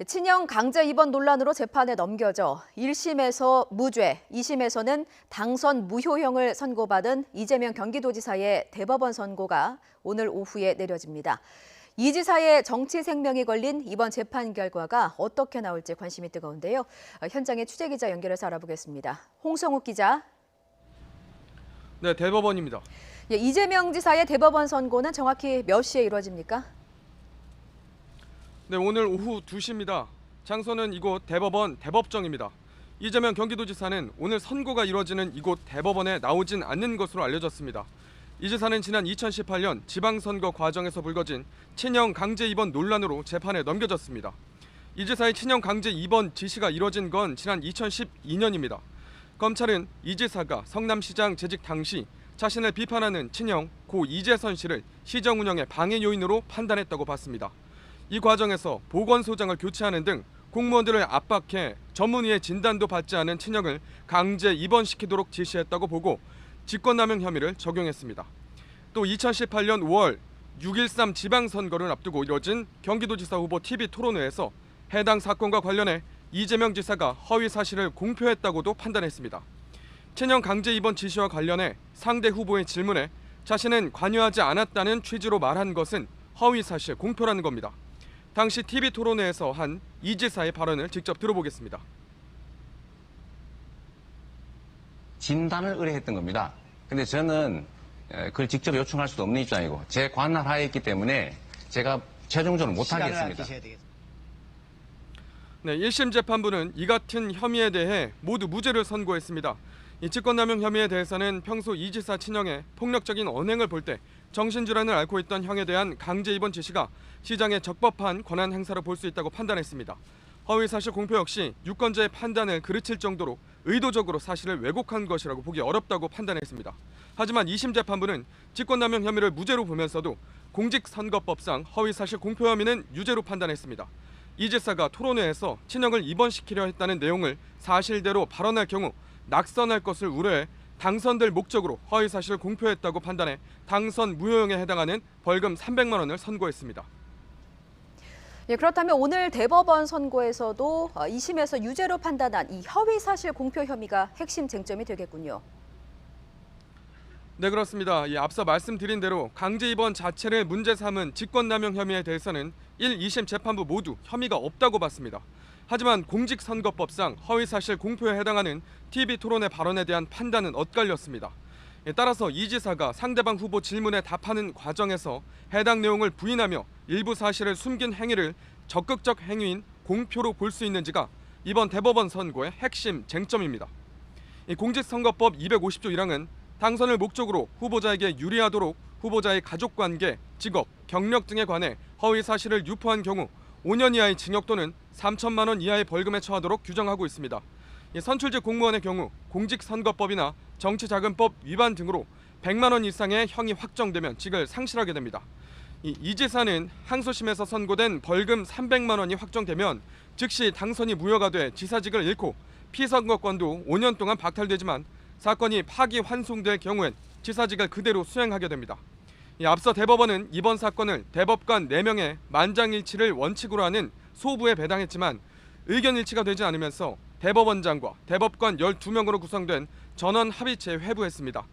친형 강제 입원 논란으로 재판에 넘겨져 1심에서 무죄, 2심에서는 당선 무효형을 선고받은 이재명 경기도지사의 대법원 선고가 오늘 오후에 내려집니다. 이 지사의 정치 생명이 걸린 이번 재판 결과가 어떻게 나올지 관심이 뜨거운데요. 현장에 취재기자 연결해서 알아보겠습니다. 홍성욱 기자. 네, 대법원입니다. 이재명 지사의 대법원 선고는 정확히 몇 시에 이루어집니까? 네, 오늘 오후 2시입니다. 장소는 이곳 대법원 대법정입니다. 이재명 경기도지사는 오늘 선고가 이루어지는 이곳 대법원에 나오진 않는 것으로 알려졌습니다. 이 지사는 지난 2018년 지방선거 과정에서 불거진 친형 강제 입원 논란으로 재판에 넘겨졌습니다. 이 지사의 친형 강제 입원 지시가 이루어진 건 지난 2012년입니다. 검찰은 이 지사가 성남시장 재직 당시 자신을 비판하는 친형 고 이재선 씨를 시정 운영의 방해 요인으로 판단했다고 봤습니다. 이 과정에서 보건소장을 교체하는 등 공무원들을 압박해 전문의의 진단도 받지 않은 친형을 강제 입원시키도록 지시했다고 보고 직권남용 혐의를 적용했습니다. 또 2018년 5월 6.13 지방선거를 앞두고 이뤄진 경기도지사 후보 TV 토론회에서 해당 사건과 관련해 이재명 지사가 허위 사실을 공표했다고도 판단했습니다. 친형 강제 입원 지시와 관련해 상대 후보의 질문에 자신은 관여하지 않았다는 취지로 말한 것은 허위 사실 공표라는 겁니다. 당시 TV 토론회에서 한 이 지사의 발언을 직접 들어보겠습니다. 진단을 의뢰했던 겁니다. 근데 저는 그걸 직접 요청할 수도 없는 입장이고 제 관할 하에 있기 때문에 제가 최종적으로 못하겠습니다. 네, 1심 재판부는 이 같은 혐의에 대해 모두 무죄를 선고했습니다. 이 직권남용 혐의에 대해서는 평소 이 지사 친형의 폭력적인 언행을 볼 때 정신질환을 앓고 있던 형에 대한 강제 입원 지시가 시장의 적법한 권한 행사로 볼 수 있다고 판단했습니다. 허위사실 공표 역시 유권자의 판단을 그르칠 정도로 의도적으로 사실을 왜곡한 것이라고 보기 어렵다고 판단했습니다. 하지만 2심 재판부는 직권남용 혐의를 무죄로 보면서도 공직선거법상 허위사실 공표 혐의는 유죄로 판단했습니다. 이 지사가 토론회에서 친형을 입원시키려 했다는 내용을 사실대로 발언할 경우 낙선할 것을 우려해 당선될 목적으로 허위사실을 공표했다고 판단해 당선 무효형에 해당하는 벌금 300만 원을 선고했습니다. 그렇다면 오늘 대법원 선고에서도 2심에서 유죄로 판단한 이 허위사실 공표 혐의가 핵심 쟁점이 되겠군요. 네, 그렇습니다. 앞서 말씀드린 대로 강제 입원 자체를 문제 삼은 직권남용 혐의에 대해서는 1, 2심 재판부 모두 혐의가 없다고 봤습니다. 하지만 공직선거법상 허위사실 공표에 해당하는 TV 토론의 발언에 대한 판단은 엇갈렸습니다. 따라서 이 지사가 상대방 후보 질문에 답하는 과정에서 해당 내용을 부인하며 일부 사실을 숨긴 행위를 적극적 행위인 공표로 볼 수 있는지가 이번 대법원 선고의 핵심 쟁점입니다. 공직선거법 250조 1항은 당선을 목적으로 후보자에게 유리하도록 후보자의 가족관계, 직업, 경력 등에 관해 허위 사실을 유포한 경우 5년 이하의 징역 또는 3천만 원 이하의 벌금에 처하도록 규정하고 있습니다. 선출직 공무원의 경우 공직선거법이나 정치자금법 위반 등으로 100만 원 이상의 형이 확정되면 직을 상실하게 됩니다. 이 지사는 항소심에서 선고된 벌금 300만 원이 확정되면 즉시 당선이 무효가 돼 지사직을 잃고 피선거권도 5년 동안 박탈되지만 사건이 파기환송될 경우엔 지사직을 그대로 수행하게 됩니다. 앞서 대법원은 이번 사건을 대법관 4명의 만장일치를 원칙으로 하는 소부에 배당했지만 의견 일치가 되지 않으면서 대법원장과 대법관 12명으로 구성된 전원합의체에 회부했습니다.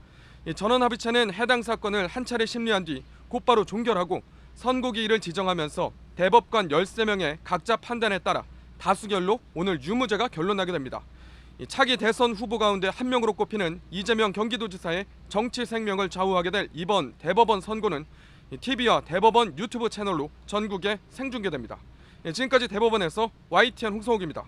전원합의체는 해당 사건을 한 차례 심리한 뒤 곧바로 종결하고 선고기일을 지정하면서 대법관 13명의 각자 판단에 따라 다수결로 오늘 유무죄가 결론나게 됩니다. 차기 대선 후보 가운데 한 명으로 꼽히는 이재명 경기도지사의 정치 생명을 좌우하게 될 이번 대법원 선고는 TV와 대법원 유튜브 채널로 전국에 생중계됩니다. 지금까지 대법원에서 YTN 홍성욱입니다.